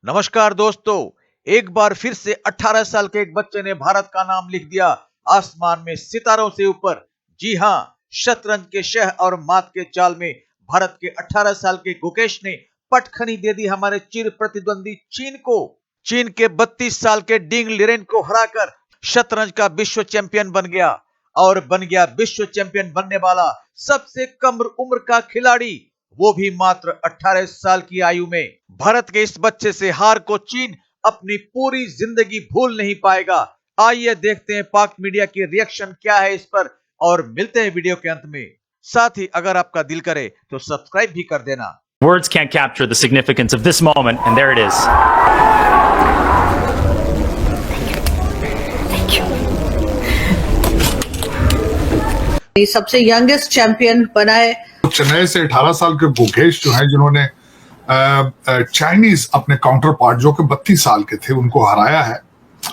नमस्कार दोस्तों, एक बार फिर से 18 साल के एक बच्चे ने भारत का नाम लिख दिया आसमान में सितारों से ऊपर। जी हाँ, शतरंज के शह और मात के चाल में भारत के 18 साल के गुकेश ने पटखनी दे दी हमारे चिर प्रतिद्वंदी चीन को। चीन के 32 साल के डिंग लिरेन को हराकर शतरंज का विश्व चैंपियन बन गया और बन गया विश्व चैंपियन बनने वाला सबसे कम उम्र का खिलाड़ी, वो भी मात्र 18 साल की आयु में। भारत के इस बच्चे से हार को चीन अपनी पूरी जिंदगी भूल नहीं पाएगा। आइए देखते हैं पाक मीडिया की रिएक्शन क्या है इस पर और मिलते हैं वीडियो के अंत में। साथ ही अगर आपका दिल करे तो सब्सक्राइब भी कर देना। Words can't capture the significance of this moment, and there it is. सबसे यंगेस्ट चैंपियन बना है। चेन्नई से 18 साल के गुकेश जो है, जिन्होंने चाइनीज अपने काउंटर पार्ट जो कि 32 साल के थे उनको हराया है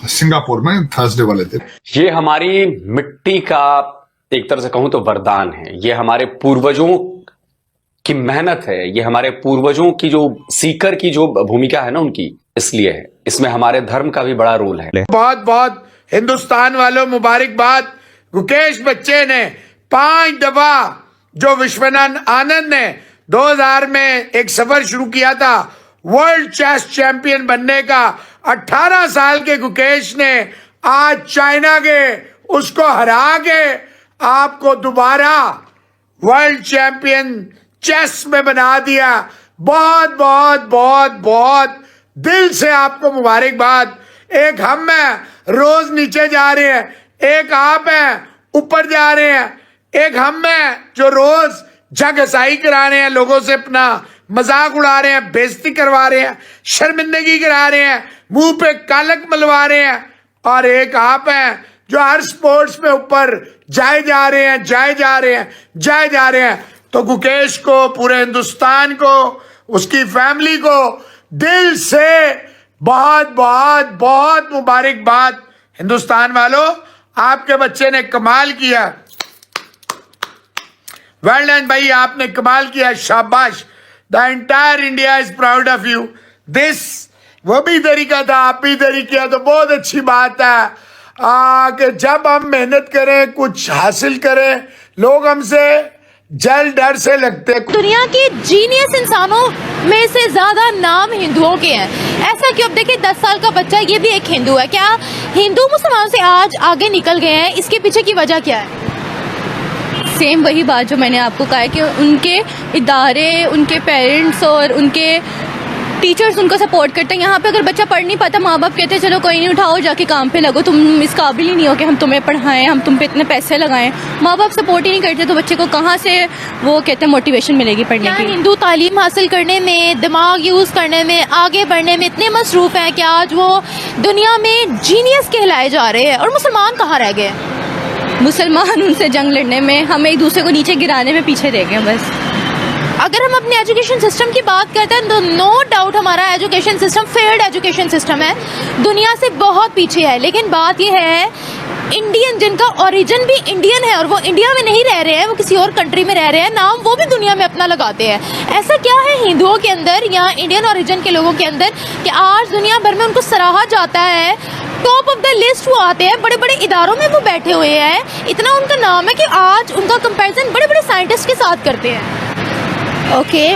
सिंगापुर में थर्सडे वाले दिन। ये हमारी मिट्टी का एक तरह से कहूं तो वरदान है। ये हमारे पूर्वजों की मेहनत है, ये हमारे पूर्वजों की जो सीकर की जो भूमिका है ना उनकी, इसलिए है। इसमें हमारे धर्म का भी बड़ा रोल है। बहुत बहुत हिंदुस्तान वालों मुबारकबाद। गुकेश बच्चे ने 5 दफा जो विश्वनाथ आनंद ने 2000 में एक सफर शुरू किया था वर्ल्ड चेस चैंपियन बनने का, 18 साल के गुकेश ने आज चाइना के उसको हरा के आपको दोबारा वर्ल्ड चैंपियन चेस में बना दिया। बहुत बहुत बहुत बहुत दिल से आपको मुबारकबाद। एक हम हैं रोज नीचे जा रहे हैं, एक आप हैं ऊपर जा रहे हैं, एक हम हैं जो रोज झगसाई करा रहे हैं, लोगों से अपना मजाक उड़ा रहे हैं, बेइज्जती करवा रहे हैं, शर्मिंदगी करा रहे हैं, मुंह पे कालक मलवा रहे हैं, और एक आप हैं जो हर स्पोर्ट्स में ऊपर जाए जा रहे हैं, जाए जा रहे हैं, जाए जा रहे हैं। तो गुकेश को, पूरे हिंदुस्तान को, उसकी फैमिली को दिल से बहुत बहुत बहुत मुबारकबाद। हिंदुस्तान वालों, आपके बच्चे ने कमाल किया। वेल डन भाई, आपने कमाल किया, शाबाश। The entire India is proud of you. This वो भी तरीका था, आप भी तरीका किया, तो बहुत अच्छी बात है कि जब हम मेहनत करें, कुछ हासिल करें, लोग हमसे जल डर से लगते। दुनिया के जीनियस इंसानों में से ज्यादा नाम हिंदुओं के हैं। ऐसा क्यों? अब देखिए 10 साल का बच्चा, ये भी एक हिंदू है। क्या हिंदू मुसलमान से आज आगे निकल गए हैं? इसके पीछे की वजह क्या है? सेम वही बात जो मैंने आपको कहा है कि उनके इदारे, उनके पेरेंट्स और उनके टीचर्स उनको सपोर्ट करते हैं। यहाँ पे अगर बच्चा पढ़ नहीं पाता, माँ बाप कहते हैं चलो कोई नहीं, उठाओ जाके काम पे लगो, तुम इस काबिल ही नहीं हो कि हम तुम्हें पढ़ाएं, हम तुम पे इतने पैसे लगाएं। माँ बाप सपोर्ट ही नहीं करते तो बच्चे को कहाँ से वो कहते हैं मोटिवेशन मिलेगी पढ़ने की। हिंदू तालीम हासिल करने में, दिमाग यूज़ करने में, आगे बढ़ने में इतने मसरूफ़ हैं कि आज वो दुनिया में जीनियस कहलाए जा रहे हैं, और मुसलमान कहाँ रह गए? मुसलमान उनसे जंग लड़ने में, हम एक दूसरे को नीचे गिराने में पीछे रह गए बस। अगर हम अपने एजुकेशन सिस्टम की बात करते हैं तो नो डाउट हमारा education system failed education system है, दुनिया से बहुत पीछे है। लेकिन बात यह है, इंडियन जिनका ओरिजिन भी इंडियन है और वो इंडिया में नहीं रह रहे हैं, वो किसी और कंट्री में रह रहे हैं, नाम वो भी दुनिया में अपना लगाते हैं। ऐसा क्या है हिंदुओं के अंदर या इंडियन ओरिजिन के लोगों के अंदर कि आज दुनिया भर में उनको सराहा जाता है, टॉप ऑफ द लिस्ट वो आते हैं, बड़े बड़े इदारों में वो बैठे हुए हैं, इतना उनका नाम है कि आज उनका कंपैरिजन बड़े बड़े साइंटिस्ट के साथ करते हैं। ओके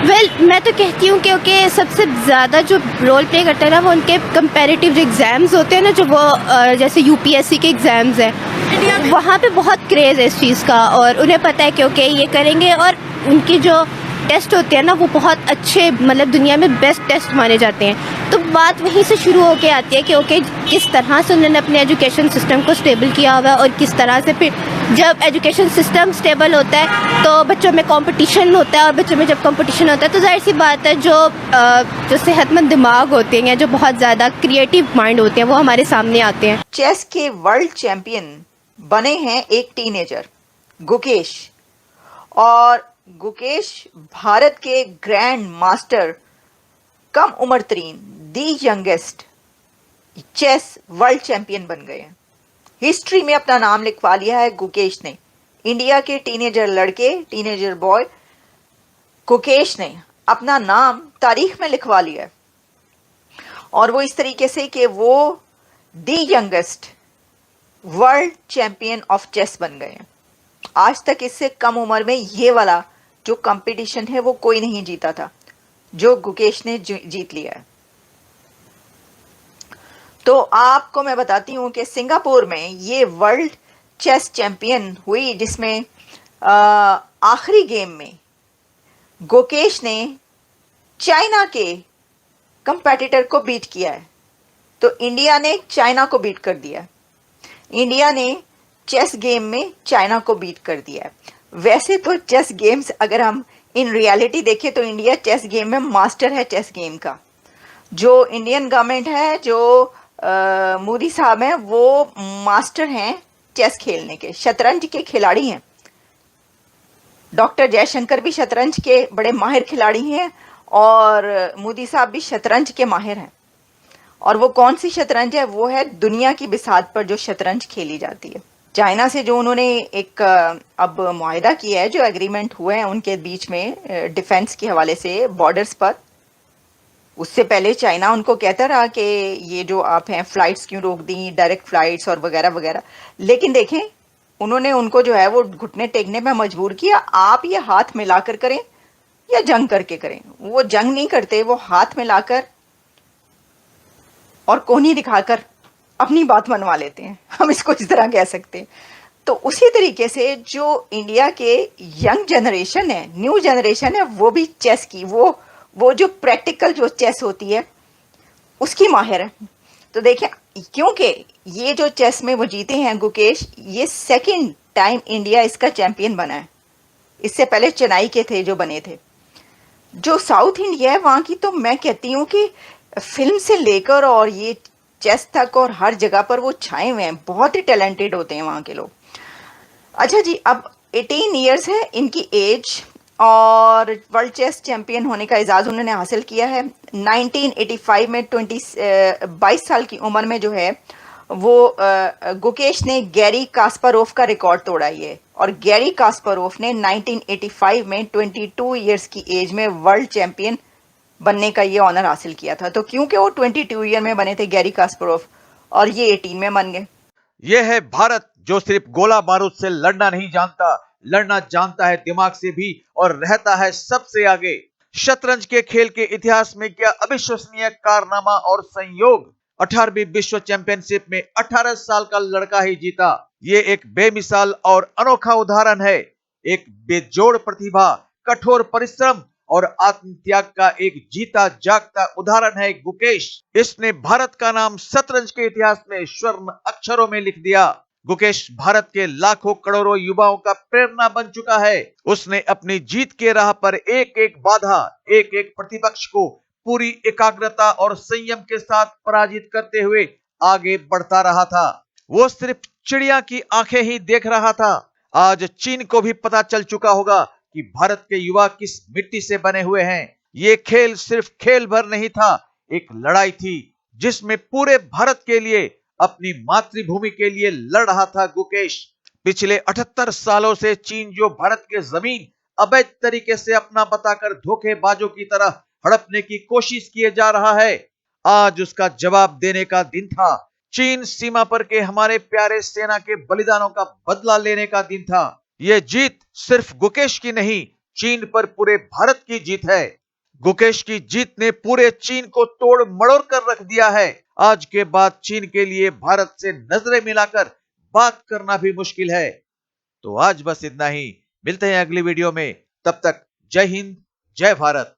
वेल, मैं तो कहती हूँ कि सबसे ज़्यादा जो रोल प्ले करता है ना, वो उनके कंपैरेटिव जो एग्ज़ाम्स होते हैं ना, जो वो जैसे यूपीएससी के एग्ज़ाम्स हैं, वहाँ पे बहुत क्रेज़ है इस चीज़ का, और उन्हें पता है कि ओके ये करेंगे, और उनकी जो टेस्ट होते हैं ना वो बहुत अच्छे, मतलब दुनिया में बेस्ट टेस्ट माने जाते हैं। तो बात वहीं से शुरू होके आती है कि ओके किस तरह से उन्होंने अपने एजुकेशन सिस्टम को स्टेबल किया हुआ है, और किस तरह से फिर जब एजुकेशन सिस्टम स्टेबल होता है तो बच्चों में कंपटीशन होता है, और बच्चों में जब कंपटीशन होता है तो जाहिर सी बात है जो सेहतमंद दिमाग होते हैं या जो बहुत ज़्यादा क्रिएटिव माइंड होते हैं वो हमारे सामने आते हैं। चेस के वर्ल्ड चैंपियन बने हैं एक टीनेजर गुकेश, और गुकेश भारत के ग्रैंड मास्टर, कम उम्र तरीन, दी यंगेस्ट चेस वर्ल्ड चैंपियन बन गए हैं। हिस्ट्री में अपना नाम लिखवा लिया है गुकेश ने। इंडिया के टीनेजर लड़के, टीनेजर बॉय गुकेश ने अपना नाम तारीख में लिखवा लिया है। और वो इस तरीके से कि वो the youngest world champion of chess बन गए हैं। आज तक इससे कम उम्र में ये वाला जो कंपटीशन है वो कोई नहीं जीता था, जो गुकेश ने जीत लिया है। तो आपको मैं बताती हूँ कि सिंगापुर में ये वर्ल्ड चेस चैंपियन हुई, जिसमें आखिरी गेम में गुकेश ने चाइना के कंपेटिटर को बीट किया है। तो इंडिया ने चाइना को बीट कर दिया है। इंडिया ने चेस गेम में चाइना को बीट कर दिया है। वैसे तो चेस गेम्स अगर हम इन रियलिटी देखें तो इंडिया चेस गेम में मास्टर है। चेस गेम का जो इंडियन गवर्नमेंट है, जो मोदी साहब हैं, वो मास्टर हैं चेस खेलने के, शतरंज के खिलाड़ी हैं। डॉक्टर जयशंकर भी शतरंज के बड़े माहिर खिलाड़ी हैं और मोदी साहब भी शतरंज के माहिर हैं। और वो कौन सी शतरंज है? वो है दुनिया की बिसात पर जो शतरंज खेली जाती है। चाइना से जो उन्होंने एक अब मुआहिदा किया है, जो एग्रीमेंट हुए हैं उनके बीच में डिफेंस के हवाले से बॉर्डर्स पर, उससे पहले चाइना उनको कहता रहा कि ये जो आप हैं फ्लाइट्स क्यों रोक दी, डायरेक्ट फ्लाइट्स और वगैरह वगैरह। लेकिन देखें उन्होंने उनको जो है वो घुटने टेकने में मजबूर किया। आप ये हाथ मिलाकर करें या जंग करके करें। वो जंग नहीं करते, वो हाथ मिलाकर और कोहनी दिखाकर अपनी बात मनवा लेते हैं, हम इसको इस तरह कह सकते हैं। तो उसी तरीके से जो इंडिया के यंग जनरेशन है, न्यू जनरेशन है, वो भी चेस की वो जो प्रैक्टिकल जो चेस होती है उसकी माहिर है। तो देखें, क्योंकि ये जो चेस में वो जीते हैं गुकेश, ये सेकंड टाइम इंडिया इसका चैंपियन बना है। इससे पहले चेन्नई के थे जो बने थे। जो साउथ इंडिया है वहाँ की, तो मैं कहती हूँ कि फिल्म से लेकर और ये चेस तक और हर जगह पर वो छाए हुए हैं। बहुत ही टैलेंटेड होते हैं वहाँ के लोग। अच्छा जी, अब 18 ईयर्स है इनकी एज और वर्ल्ड चेस चैंपियन होने का एजाज़ उन्होंने हासिल किया है। 1985 में 22 साल की उम्र में जो है वो गुकेश ने गैरी कास्पारोव का रिकॉर्ड तोड़ा ये। और गैरी कास्पारोव ने 1985 में 22 ईयर्स की एज में वर्ल्ड चैंपियन बनने का ये ऑनर हासिल किया था। तो क्योंकि वो 22 ईयर में बने थे गैरी कास्पारोव और ये 18 में बन गए। यह है भारत जो सिर्फ गोला बारूद से लड़ना नहीं जानता, लड़ना जानता है दिमाग से भी और रहता है सबसे आगे। शतरंज के खेल के इतिहास में क्या अविश्वसनीय कारनामा और संयोग। 18वीं विश्व चैंपियनशिप में 18 साल का लड़का ही जीता। ये एक बेमिसाल और अनोखा उदाहरण है। एक बेजोड़ प्रतिभा, कठोर परिश्रम और आत्मत्याग का एक जीता जागता उदाहरण है गुकेश। इसने भारत का नाम शतरंज के इतिहास में स्वर्ण अक्षरों में लिख दिया। गुकेश भारत के लाखों करोड़ों युवाओं का प्रेरणा बन चुका है। उसने अपनी जीत के राह पर एक एक बाधा, एक एक प्रतिपक्ष को पूरी एकाग्रता और संयम के साथ पराजित करते हुए आगे बढ़ता रहा था। वो सिर्फ चिड़िया की आंखें ही देख रहा था। आज चीन को भी पता चल चुका होगा कि भारत के युवा किस मिट्टी से बने हुए हैं। ये खेल सिर्फ खेल भर नहीं था, एक लड़ाई थी जिसमें पूरे भारत के लिए, अपनी मातृभूमि के लिए लड़ रहा था गुकेश। पिछले 78 सालों से चीन जो भारत के जमीन अवैध तरीके से अपना बताकर धोखेबाजों की तरह हड़पने की कोशिश किए जा रहा है, आज उसका जवाब देने का दिन था। चीन सीमा पर के हमारे प्यारे सेना के बलिदानों का बदला लेने का दिन था। यह जीत सिर्फ गुकेश की नहीं, चीन पर पूरे भारत की जीत है। गुकेश की जीत ने पूरे चीन को तोड़ मड़ोड़ कर रख दिया है। आज के बाद चीन के लिए भारत से नजरें मिलाकर बात करना भी मुश्किल है। तो आज बस इतना ही, मिलते हैं अगली वीडियो में। तब तक जय हिंद, जय भारत।